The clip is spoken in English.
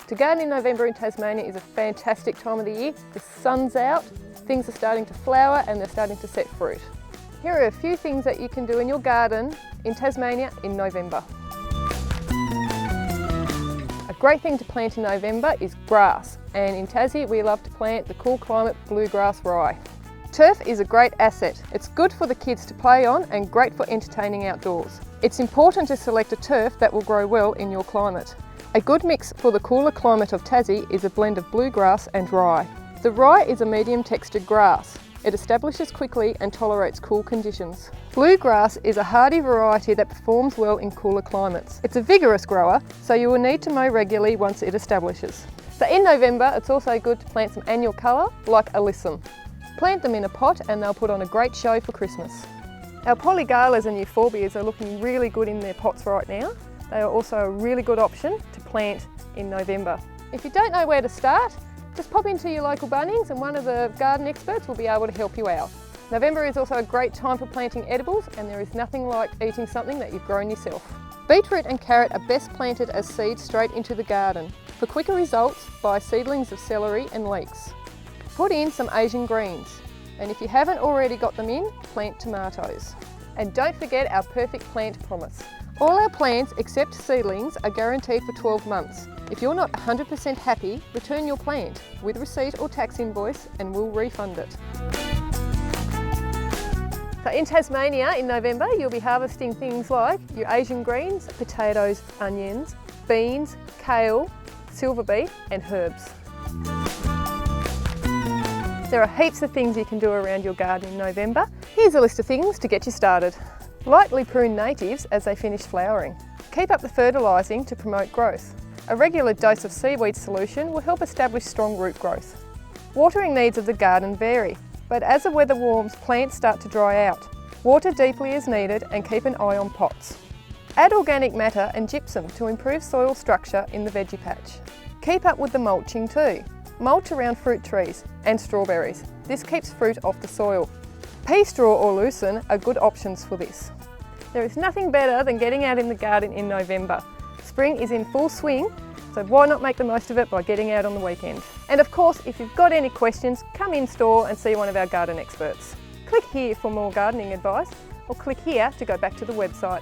To garden in November in Tasmania is a fantastic time of the year. The sun's out, things are starting to flower and they're starting to set fruit. Here are a few things that you can do in your garden in Tasmania in November. A great thing to plant in November is grass, and in Tassie we love to plant the cool climate bluegrass rye. Turf is a great asset. It's good for the kids to play on and great for entertaining outdoors. It's important to select a turf that will grow well in your climate. A good mix for the cooler climate of Tassie is a blend of bluegrass and rye. The rye is a medium textured grass. It establishes quickly and tolerates cool conditions. Bluegrass is a hardy variety that performs well in cooler climates. It's a vigorous grower, so you will need to mow regularly once it establishes. So in November, it's also good to plant some annual colour like alyssum. Plant them in a pot and they'll put on a great show for Christmas. Our polygalas and euphorbias are looking really good in their pots right now. They are also a really good option to plant in November. If you don't know where to start, just pop into your local Bunnings and one of the garden experts will be able to help you out. November is also a great time for planting edibles, and there is nothing like eating something that you've grown yourself. Beetroot and carrot are best planted as seeds straight into the garden. For quicker results, buy seedlings of celery and leeks. Put in some Asian greens, and if you haven't already got them in, plant tomatoes. And don't forget our perfect plant promise. All our plants except seedlings are guaranteed for 12 months. If you're not 100% happy, return your plant with receipt or tax invoice and we'll refund it. So in Tasmania in November, you'll be harvesting things like your Asian greens, potatoes, onions, beans, kale, silver beet and herbs. There are heaps of things you can do around your garden in November. Here's a list of things to get you started. Lightly prune natives as they finish flowering. Keep up the fertilising to promote growth. A regular dose of seaweed solution will help establish strong root growth. Watering needs of the garden vary, but as the weather warms, plants start to dry out. Water deeply as needed and keep an eye on pots. Add organic matter and gypsum to improve soil structure in the veggie patch. Keep up with the mulching too. Mulch around fruit trees and strawberries. This keeps fruit off the soil. Pea straw or lucerne are good options for this. There is nothing better than getting out in the garden in November. Spring is in full swing, so why not make the most of it by getting out on the weekend? And of course, if you've got any questions, come in store and see one of our garden experts. Click here for more gardening advice, or click here to go back to the website.